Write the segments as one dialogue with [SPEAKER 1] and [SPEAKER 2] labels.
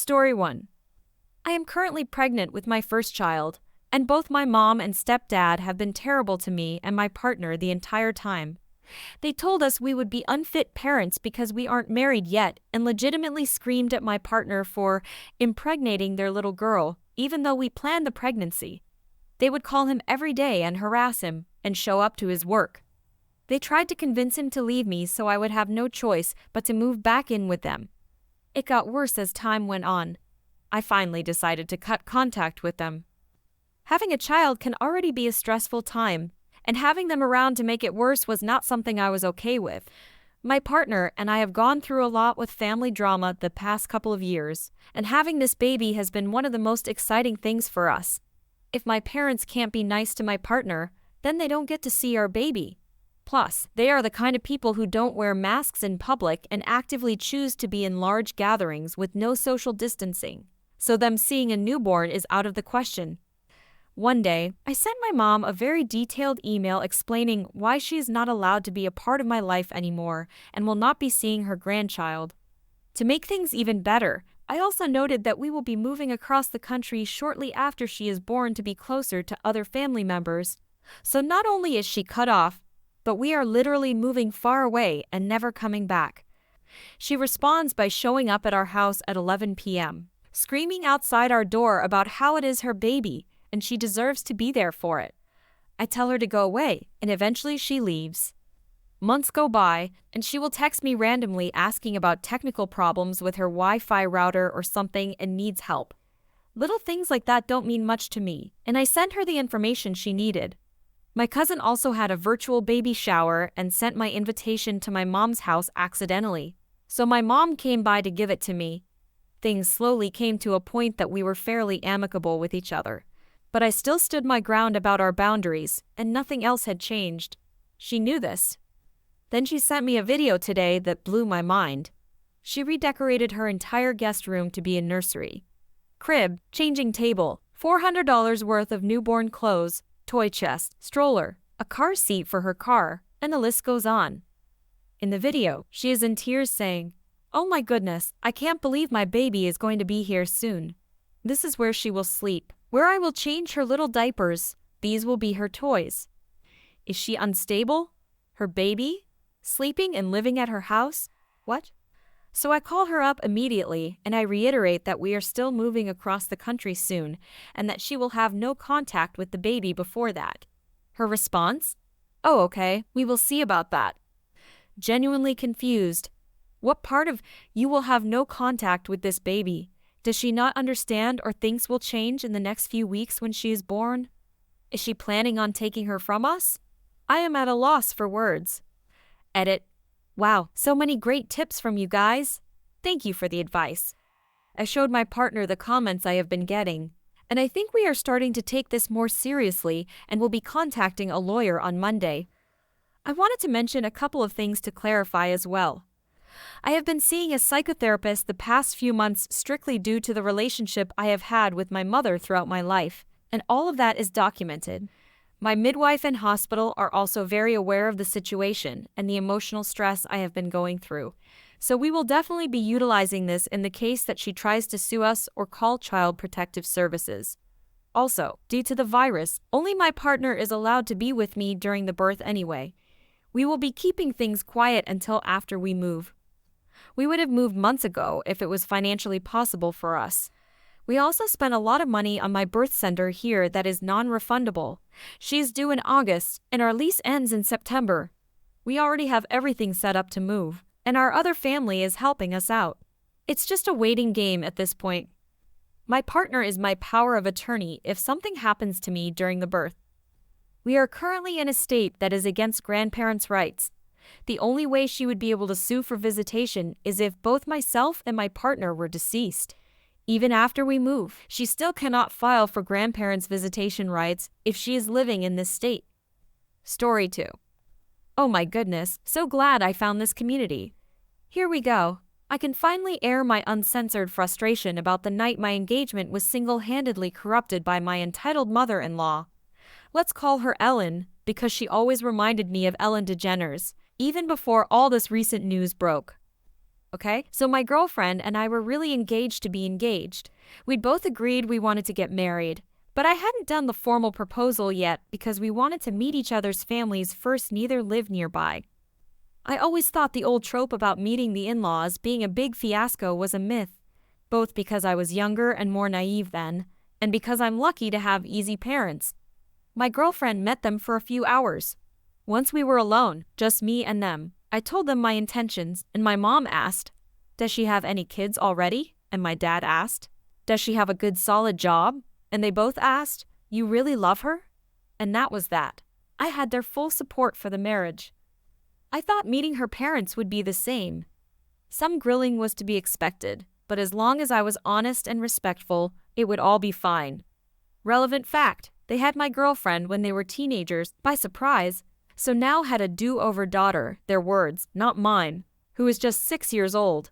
[SPEAKER 1] Story 1. I am currently pregnant with my first child, and both my mom and stepdad have been terrible to me and my partner the entire time. They told us we would be unfit parents because we aren't married yet and legitimately screamed at my partner for impregnating their little girl, even though we planned the pregnancy. They would call him every day and harass him and show up to his work. They tried to convince him to leave me so I would have no choice but to move back in with them. It got worse as time went on. I finally decided to cut contact with them. Having a child can already be a stressful time, and having them around to make it worse was not something I was okay with. My partner and I have gone through a lot with family drama the past couple of years, and having this baby has been one of the most exciting things for us. If my parents can't be nice to my partner, then they don't get to see our baby. Plus, they are the kind of people who don't wear masks in public and actively choose to be in large gatherings with no social distancing, so them seeing a newborn is out of the question. One day, I sent my mom a very detailed email explaining why she is not allowed to be a part of my life anymore and will not be seeing her grandchild. To make things even better, I also noted that we will be moving across the country shortly after she is born to be closer to other family members. So not only is she cut off, but we are literally moving far away and never coming back. She responds by showing up at our house at 11 p.m., screaming outside our door about how it is her baby and she deserves to be there for it. I tell her to go away, and eventually she leaves. Months go by, and she will text me randomly asking about technical problems with her Wi-Fi router or something and needs help. Little things like that don't mean much to me, and I sent her the information she needed. My cousin also had a virtual baby shower and sent my invitation to my mom's house accidentally, so my mom came by to give it to me. Things slowly came to a point that we were fairly amicable with each other. But I still stood my ground about our boundaries, and nothing else had changed. She knew this. Then she sent me a video today that blew my mind. She redecorated her entire guest room to be a nursery. Crib, changing table, $400 worth of newborn clothes, toy chest, stroller, a car seat for her car, and the list goes on. In the video, she is in tears saying, "Oh my goodness, I can't believe my baby is going to be here soon. This is where she will sleep, where I will change her little diapers. These will be her toys." Is she unstable? Her baby? Sleeping and living at her house? What? So I call her up immediately and I reiterate that we are still moving across the country soon and that she will have no contact with the baby before that. Her response? "Oh, okay, we will see about that." Genuinely confused. What part of "you will have no contact with this baby" does she not understand or thinks will change in the next few weeks when she is born? Is she planning on taking her from us? I am at a loss for words. Edit. Wow, so many great tips from you guys. Thank you for the advice. I showed my partner the comments I have been getting, and I think we are starting to take this more seriously and will be contacting a lawyer on Monday. I wanted to mention a couple of things to clarify as well. I have been seeing a psychotherapist the past few months strictly due to the relationship I have had with my mother throughout my life, and all of that is documented. My midwife and hospital are also very aware of the situation and the emotional stress I have been going through, so we will definitely be utilizing this in the case that she tries to sue us or call Child Protective Services. Also, due to the virus, only my partner is allowed to be with me during the birth anyway. We will be keeping things quiet until after we move. We would have moved months ago if it was financially possible for us. We also spent a lot of money on my birth center here that is non-refundable. She is due in August, and our lease ends in September. We already have everything set up to move, and our other family is helping us out. It's just a waiting game at this point. My partner is my power of attorney if something happens to me during the birth. We are currently in a state that is against grandparents' rights. The only way she would be able to sue for visitation is if both myself and my partner were deceased. Even after we move, she still cannot file for grandparents' visitation rights if she is living in this state. Story 2. Oh my goodness, so glad I found this community. Here we go. I can finally air my uncensored frustration about the night my engagement was single-handedly corrupted by my entitled mother-in-law. Let's call her Ellen, because she always reminded me of Ellen DeGeneres, even before all this recent news broke. okay? So my girlfriend and I were really engaged to be engaged. We'd both agreed we wanted to get married. But I hadn't done the formal proposal yet because we wanted to meet each other's families first, neither lived nearby. I always thought the old trope about meeting the in-laws being a big fiasco was a myth, both because I was younger and more naive then, and because I'm lucky to have easy parents. My girlfriend met them for a few hours. Once we were alone, just me and them, I told them my intentions, and my mom asked, "Does she have any kids already?" And my dad asked, "Does she have a good solid job?" And they both asked, "You really love her?" And that was that. I had their full support for the marriage. I thought meeting her parents would be the same. Some grilling was to be expected, but as long as I was honest and respectful, it would all be fine. Relevant fact, they had my girlfriend when they were teenagers by surprise, so now had a do-over daughter, their words, not mine, who was just 6 years old.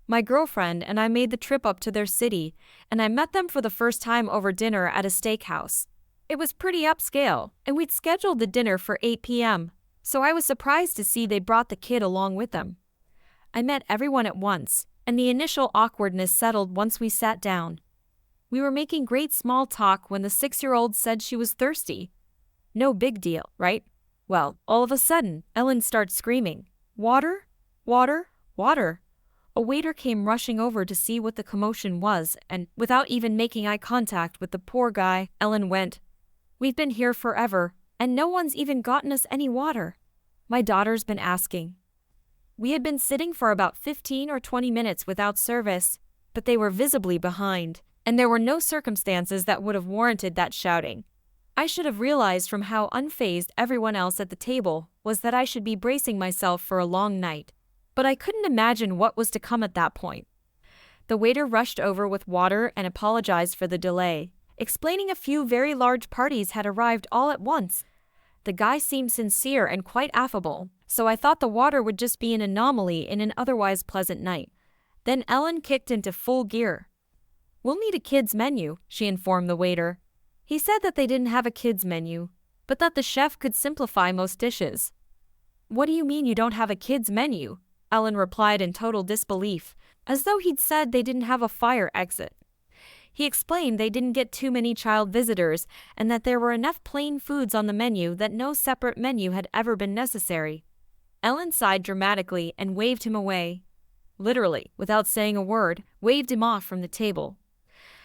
[SPEAKER 1] My girlfriend and I made the trip up to their city, and I met them for the first time over dinner at a steakhouse. It was pretty upscale, and we'd scheduled the dinner for 8 p.m., so I was surprised to see they brought the kid along with them. I met everyone at once, and the initial awkwardness settled once we sat down. We were making great small talk when the 6-year-old said she was thirsty. No big deal, right? Well, all of a sudden, Ellen starts screaming, "Water? Water? Water!" A waiter came rushing over to see what the commotion was, and, without even making eye contact with the poor guy, Ellen went, "We've been here forever, and no one's even gotten us any water. My daughter's been asking." We had been sitting for about 15 or 20 minutes without service, but they were visibly behind, and there were no circumstances that would have warranted that shouting. I should have realized from how unfazed everyone else at the table was that I should be bracing myself for a long night. But I couldn't imagine what was to come at that point. The waiter rushed over with water and apologized for the delay, explaining a few very large parties had arrived all at once. The guy seemed sincere and quite affable, so I thought the water would just be an anomaly in an otherwise pleasant night. Then Ellen kicked into full gear. "We'll need a kids' menu," she informed the waiter. He said that they didn't have a kids' menu, but that the chef could simplify most dishes. "What do you mean you don't have a kids' menu?" Ellen replied in total disbelief, as though he'd said they didn't have a fire exit. He explained they didn't get too many child visitors and that there were enough plain foods on the menu that no separate menu had ever been necessary. Ellen sighed dramatically and waved him away. Literally, without saying a word, waved him off from the table.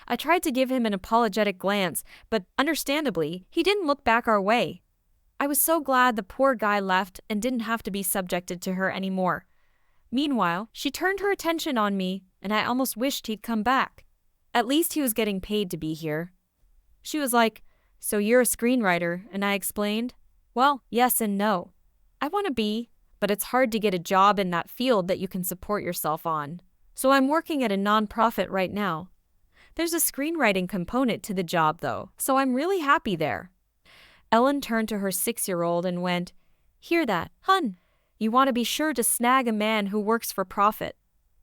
[SPEAKER 1] I tried to give him an apologetic glance, but, understandably, he didn't look back our way. I was so glad the poor guy left and didn't have to be subjected to her anymore. Meanwhile, she turned her attention on me, and I almost wished he'd come back. At least he was getting paid to be here. She was like, "So you're a screenwriter," and I explained, "Well, yes and no. I want to be, but it's hard to get a job in that field that you can support yourself on. So I'm working at a non-profit right now. There's a screenwriting component to the job though, so I'm really happy there." Ellen turned to her 6-year-old and went, "Hear that, hun? You want to be sure to snag a man who works for profit.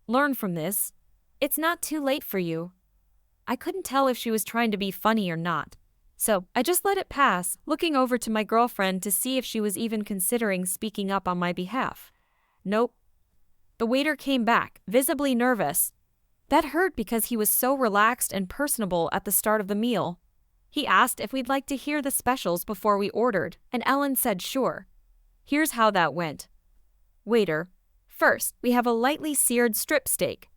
[SPEAKER 1] Learn from this. It's not too late for you." I couldn't tell if she was trying to be funny or not, so I just let it pass, looking over to my girlfriend to see if she was even considering speaking up on my behalf. Nope. The waiter came back, visibly nervous. That hurt because he was so relaxed and personable at the start of the meal. He asked if we'd like to hear the specials before we ordered, and Ellen said sure. Here's how that went. Waiter, first, we have a lightly seared strip steak.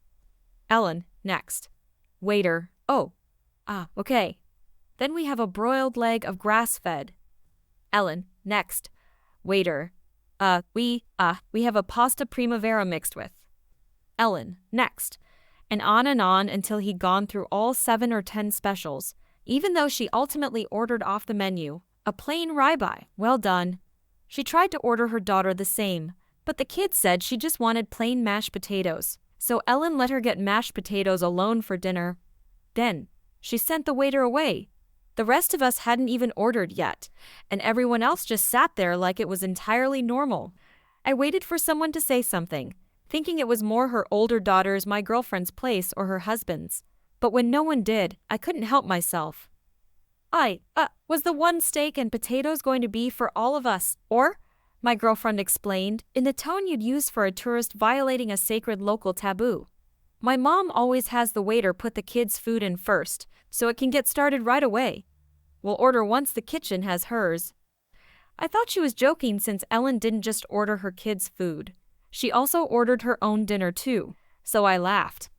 [SPEAKER 1] Ellen, next. Waiter, okay. Then we have a broiled leg of grass-fed. Ellen, next. Waiter, we have a pasta primavera mixed with. Ellen, next. And on until he'd gone through all 7 or 10 specials, even though she ultimately ordered off the menu, a plain ribeye, well done. She tried to order her daughter the same, but the kid said she just wanted plain mashed potatoes, so Ellen let her get mashed potatoes alone for dinner. Then, she sent the waiter away. The rest of us hadn't even ordered yet, and everyone else just sat there like it was entirely normal. I waited for someone to say something, thinking it was more her older daughter's, my girlfriend's place, or her husband's. But when no one did, I couldn't help myself. Was the one steak and potatoes going to be for all of us, or my girlfriend explained, in the tone you'd use for a tourist violating a sacred local taboo. My mom always has the waiter put the kids' food in first, so it can get started right away. We'll order once the kitchen has hers. I thought she was joking since Ellen didn't just order her kids' food. She also ordered her own dinner too, so I laughed.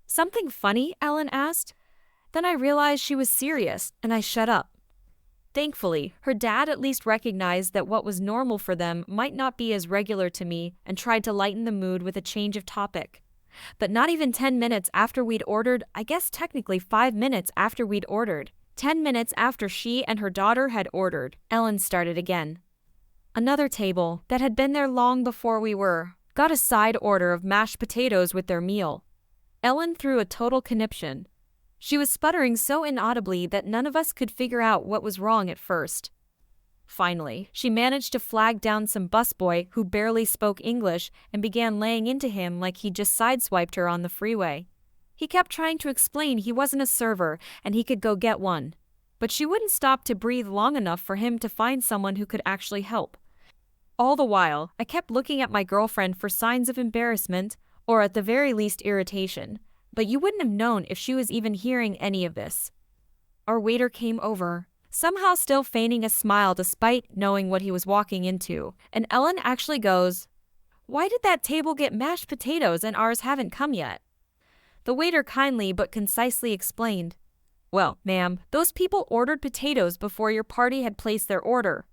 [SPEAKER 1] Something funny? Ellen asked. Then I realized she was serious, and I shut up. Thankfully, her dad at least recognized that what was normal for them might not be as regular to me and tried to lighten the mood with a change of topic. But not even 10 minutes after we'd ordered, I guess technically 5 minutes after we'd ordered, 10 minutes after she and her daughter had ordered, Ellen started again. Another table, that had been there long before we were, got a side order of mashed potatoes with their meal. Ellen threw a total conniption. She was sputtering so inaudibly that none of us could figure out what was wrong at first. Finally, she managed to flag down some busboy who barely spoke English and began laying into him like he just sideswiped her on the freeway. He kept trying to explain he wasn't a server and he could go get one. But she wouldn't stop to breathe long enough for him to find someone who could actually help. All the while, I kept looking at my girlfriend for signs of embarrassment, or at the very least irritation. But you wouldn't have known if she was even hearing any of this. Our waiter came over, somehow still feigning a smile despite knowing what he was walking into, and Ellen actually goes, "Why did that table get mashed potatoes and ours haven't come yet?" The waiter kindly but concisely explained, "Well, ma'am, those people ordered potatoes before your party had placed their order."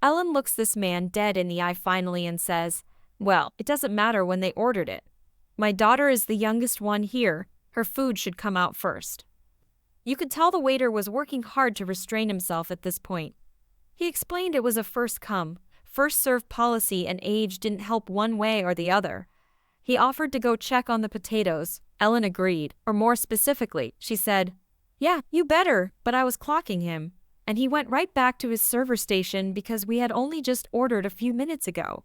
[SPEAKER 1] Ellen looks this man dead in the eye finally and says, "Well, it doesn't matter when they ordered it. My daughter is the youngest one here. Her food should come out first." You could tell the waiter was working hard to restrain himself at this point. He explained it was a first come, first served policy and age didn't help one way or the other. He offered to go check on the potatoes. Ellen agreed, or more specifically, she said, "Yeah, you better," but I was clocking him. And he went right back to his server station because we had only just ordered a few minutes ago.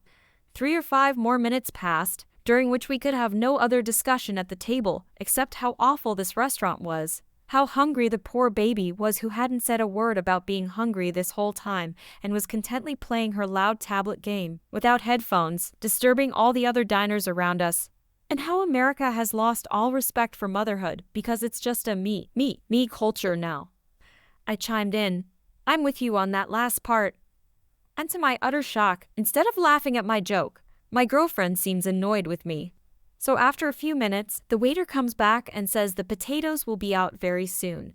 [SPEAKER 1] 3 or 5 more minutes passed, during which we could have no other discussion at the table except how awful this restaurant was, how hungry the poor baby was who hadn't said a word about being hungry this whole time and was contently playing her loud tablet game, without headphones, disturbing all the other diners around us, and how America has lost all respect for motherhood because it's just a me culture now. I chimed in, "I'm with you on that last part." And to my utter shock, instead of laughing at my joke, my girlfriend seems annoyed with me. So after a few minutes, the waiter comes back and says the potatoes will be out very soon.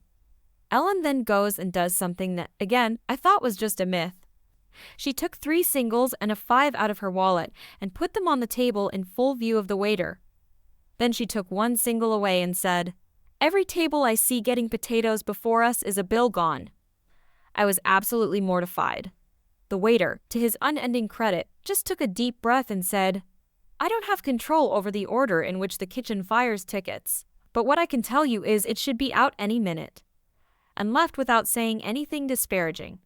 [SPEAKER 1] Ellen then goes and does something that, again, I thought was just a myth. She took 3 singles and a 5 out of her wallet and put them on the table in full view of the waiter. Then she took 1 single away and said, "Every table I see getting potatoes before us is a bill gone." I was absolutely mortified. The waiter, to his unending credit, just took a deep breath and said, "I don't have control over the order in which the kitchen fires tickets, but what I can tell you is it should be out any minute," and left without saying anything disparaging.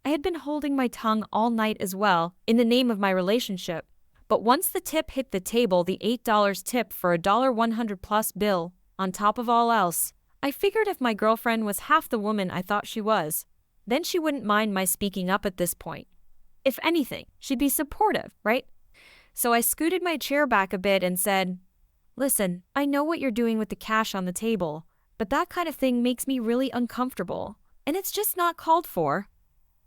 [SPEAKER 1] I had been holding my tongue all night as well, in the name of my relationship, but once the tip hit the table, the $8 tip for a $100 plus bill, on top of all else, I figured if my girlfriend was half the woman I thought she was, then she wouldn't mind my speaking up at this point. If anything, she'd be supportive, right? So I scooted my chair back a bit and said, "Listen, I know what you're doing with the cash on the table, but that kind of thing makes me really uncomfortable, and it's just not called for.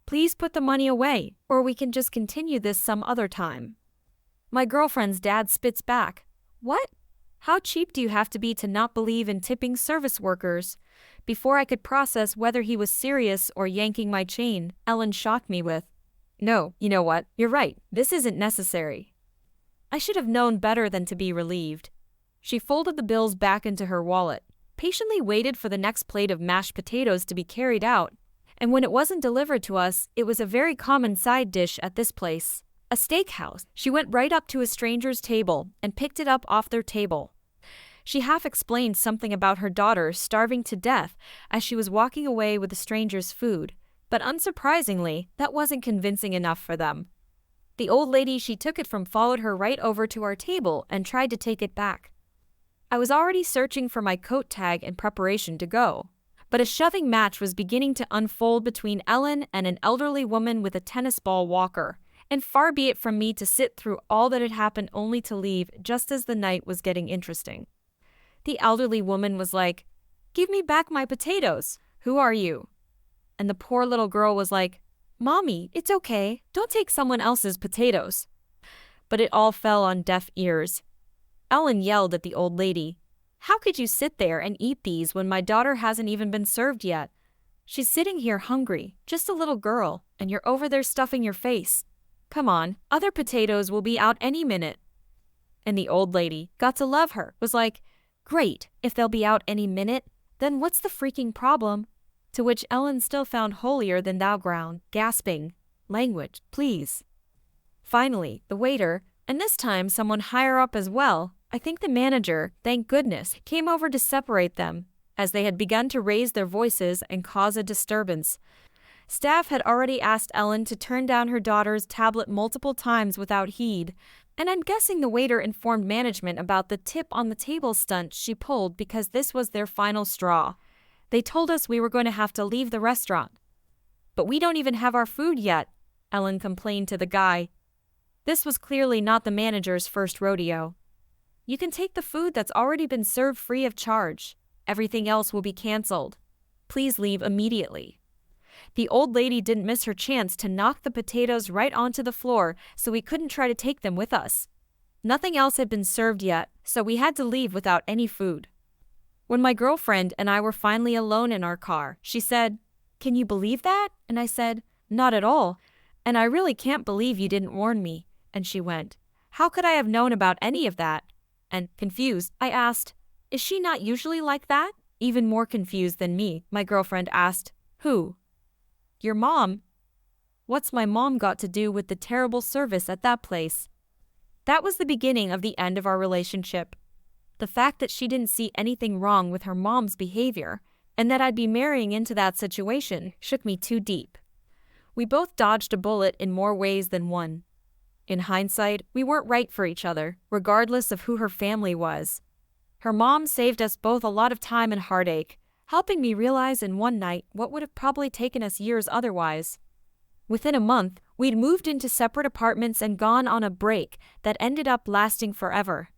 [SPEAKER 1] Please put the money away, or we can just continue this some other time." My girlfriend's dad spits back, "What? How cheap do you have to be to not believe in tipping service workers?" Before I could process whether he was serious or yanking my chain, Ellen shocked me with, "No, you know what, you're right, this isn't necessary." I should have known better than to be relieved. She folded the bills back into her wallet, patiently waited for the next plate of mashed potatoes to be carried out, and when it wasn't delivered to us, it was a very common side dish at this place, a steakhouse. She went right up to a stranger's table and picked it up off their table. She half explained something about her daughter starving to death as she was walking away with the stranger's food, but unsurprisingly, that wasn't convincing enough for them. The old lady she took it from followed her right over to our table and tried to take it back. I was already searching for my coat tag in preparation to go, but a shoving match was beginning to unfold between Ellen and an elderly woman with a tennis ball walker, And far be it from me to sit through all that had happened only to leave just as the night was getting interesting. The elderly woman was like, "Give me back my potatoes. Who are you?" And the poor little girl was like, "Mommy, it's okay. Don't take someone else's potatoes." But it all fell on deaf ears. Ellen yelled at the old lady, "How could you sit there and eat these when my daughter hasn't even been served yet? She's sitting here hungry, just a little girl, and you're over there stuffing your face. Come on, other potatoes will be out any minute." And the old lady, got to love her, was like, "Great, if they'll be out any minute, then what's the freaking problem?" To which Ellen still found holier than thou ground, gasping, "Language, please." Finally, the waiter, and this time someone higher up as well, I think the manager, thank goodness, came over to separate them, as they had begun to raise their voices and cause a disturbance. Staff had already asked Ellen to turn down her daughter's tablet multiple times without heed, and I'm guessing the waiter informed management about the tip on the table stunt she pulled because this was their final straw. They told us we were going to have to leave the restaurant. "But we don't even have our food yet," Ellen complained to the guy. This was clearly not the manager's first rodeo. "You can take the food that's already been served free of charge. Everything else will be canceled. Please leave immediately." The old lady didn't miss her chance to knock the potatoes right onto the floor so we couldn't try to take them with us. Nothing else had been served yet, so we had to leave without any food. When my girlfriend and I were finally alone in our car, she said, "Can you believe that?" And I said, "Not at all. And I really can't believe you didn't warn me." And she went, "How could I have known about any of that?" And, confused, I asked, "Is she not usually like that?" Even more confused than me, my girlfriend asked, "Who?" "Your mom." What's my mom got to do with the terrible service at that place? That was the beginning of the end of our relationship. The fact that she didn't see anything wrong with her mom's behavior, and that I'd be marrying into that situation, shook me too deep. We both dodged a bullet in more ways than one. In hindsight, we weren't right for each other, regardless of who her family was. Her mom saved us both a lot of time and heartache, helping me realize in one night what would have probably taken us years otherwise. Within a month, we'd moved into separate apartments and gone on a break that ended up lasting forever.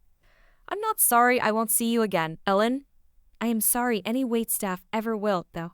[SPEAKER 1] I'm not sorry I won't see you again, Ellen. I am sorry any waitstaff ever will, though.